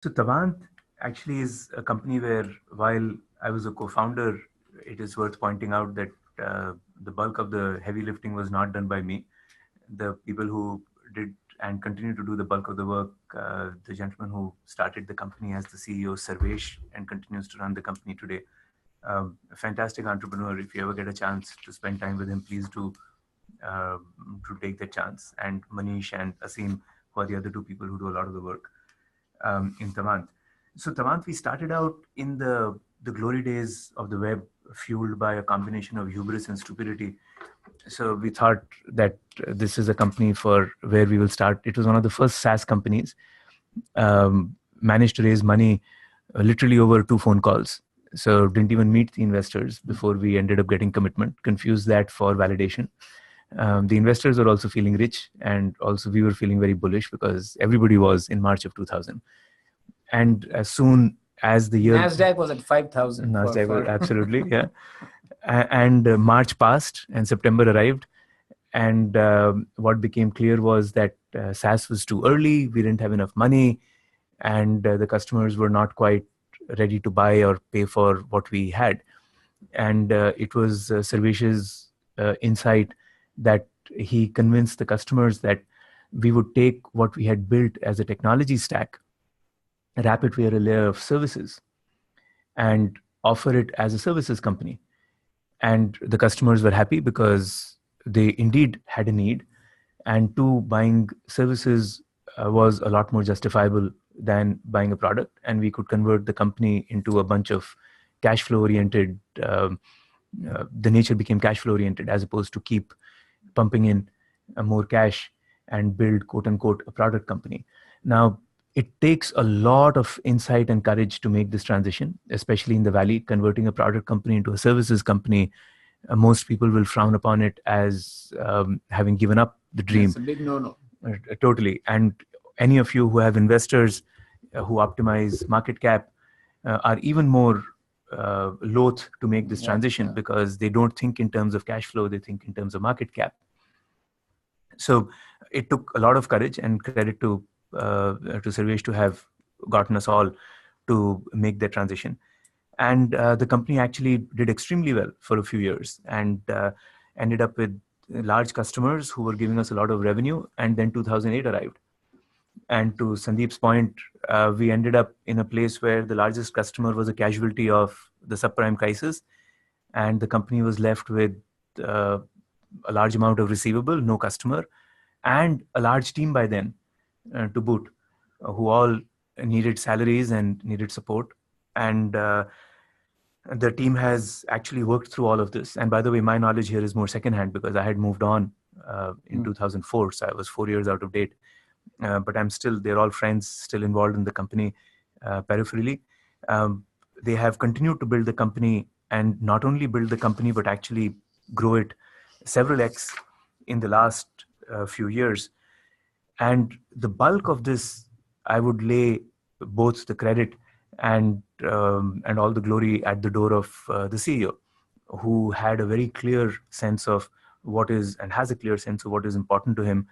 So Tavant actually is a company where, while I was a co-founder, it is worth pointing out that the bulk of the heavy lifting was not done by me. The people who did and continue to do the bulk of the work, the gentleman who started the company as the CEO, Sarvesh, and continues to run the company today. A fantastic entrepreneur. If you ever get a chance to spend time with him, please do uh, to take the chance. And Manish and Asim, who are the other two people who do a lot of the work in Tavant. So Tavant, we started out in the glory days of the web, fueled by a combination of hubris and stupidity. So we thought that this is a company for where we will start. It was one of the first SaaS companies. Managed to raise money literally over 2 phone calls. So didn't even meet the investors before we ended up getting commitment. Confused that for validation. The investors were also feeling rich, and also we were feeling very bullish because everybody was in March of 2000. And as soon as the year Nasdaq was at 5,000. Nasdaq was absolutely, yeah. And March passed and September arrived, and what became clear was that SaaS was too early. We didn't have enough money, and the customers were not quite ready to buy or pay for what we had. And it was Sarvesh's insight that he convinced the customers that we would take what we had built as a technology stack, wrap it with a layer of services, and offer it as a services company. And the customers were happy because they indeed had a need. And two, buying services was a lot more justifiable than buying a product. And we could convert the company into a bunch of cash flow oriented. The nature became cash flow oriented as opposed to keep pumping in more cash and build, quote unquote, a product company. Now, it takes a lot of insight and courage to make this transition, especially in the Valley. Converting a product company into a services company, most people will frown upon it as having given up the dream. It's a big no-no. Totally. And any of you who have investors who optimize market cap are even more loath to make this transition because they don't think in terms of cash flow, they think in terms of market cap. So it took a lot of courage and credit to Sarvesh to have gotten us all to make that transition. And the company actually did extremely well for a few years and ended up with large customers who were giving us a lot of revenue. And then 2008 arrived. And to Sandeep's point, we ended up in a place where the largest customer was a casualty of the subprime crisis. And the company was left with a large amount of receivable, no customer, and a large team by then to boot, who all needed salaries and needed support. And the team has actually worked through all of this. And by the way, my knowledge here is more secondhand because I had moved on in 2004. So I was 4 years out of date. But they're all friends, still involved in the company peripherally. They have continued to build the company, and not only build the company, but actually grow it several X in the last few years. And the bulk of this, I would lay both the credit and all the glory at the door of the CEO, who had a very clear sense of what is, and has a clear sense of what is important to him,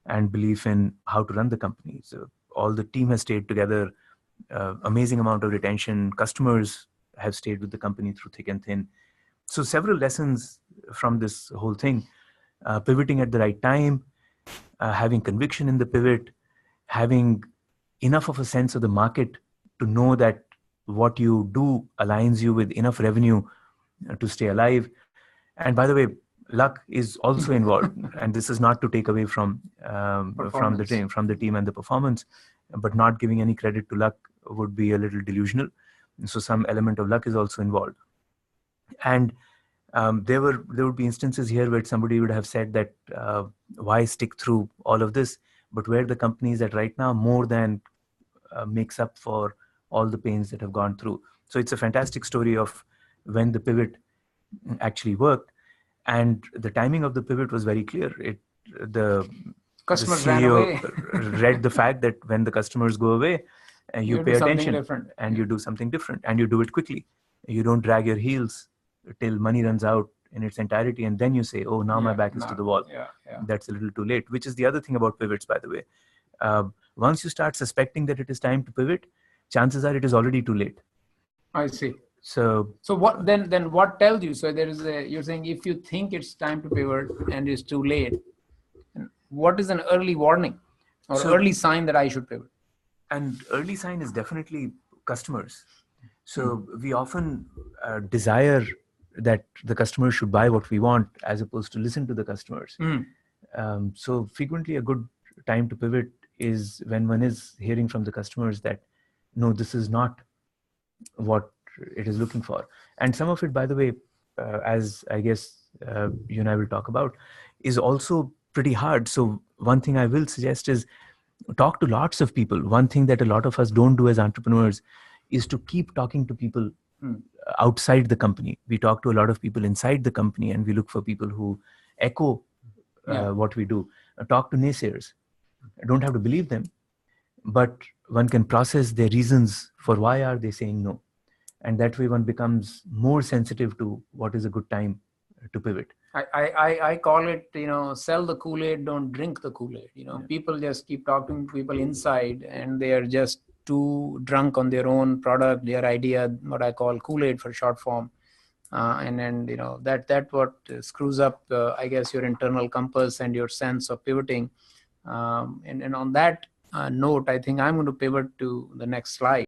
and belief in how to run the company. So all the team has stayed together, amazing amount of retention. Customers have stayed with the company through thick and thin. So several lessons from this whole thing: pivoting at the right time, having conviction in the pivot, having enough of a sense of the market to know that what you do aligns you with enough revenue to stay alive. And by the way, luck is also involved, and this is not to take away from the team and the performance, but not giving any credit to luck would be a little delusional. So some element of luck is also involved. And there would be instances here where somebody would have said that why stick through all of this, but where the company is at right now more than makes up for all the pains that have gone through. So it's a fantastic story of when the pivot actually worked. And the timing of the pivot was very clear. The CEO read the fact that when the customers go away, you pay attention and you do something different, and you do it quickly. You don't drag your heels till money runs out in its entirety, and then you say, oh, now my back is to the wall. That's a little too late, which is the other thing about pivots, by the way. Once you start suspecting that it is time to pivot, chances are it is already too late. I see. So what then what tells you? So you're saying if you think it's time to pivot and it's too late, what is an early warning or early sign that I should pivot? And early sign is definitely customers. So we often desire that the customer should buy what we want as opposed to listen to the customers. So frequently a good time to pivot is when one is hearing from the customers that, no, this is not what it is looking for. And some of it, by the way, as I guess you and I will talk about, is also pretty hard. So one thing I will suggest is talk to lots of people. One thing that a lot of us don't do as entrepreneurs is to keep talking to people outside the company. We talk to a lot of people inside the company, and we look for people who echo what we do. Talk to naysayers. I don't have to believe them, but one can process their reasons for why are they saying no. And that way one becomes more sensitive to what is a good time to pivot. I call it, sell the Kool-Aid, don't drink the Kool-Aid. People just keep talking to people inside and they are just too drunk on their own product, their idea, what I call Kool-Aid for short form. And then, that what screws up, I guess, your internal compass and your sense of pivoting. And on that note, I think I'm going to pivot to the next slide.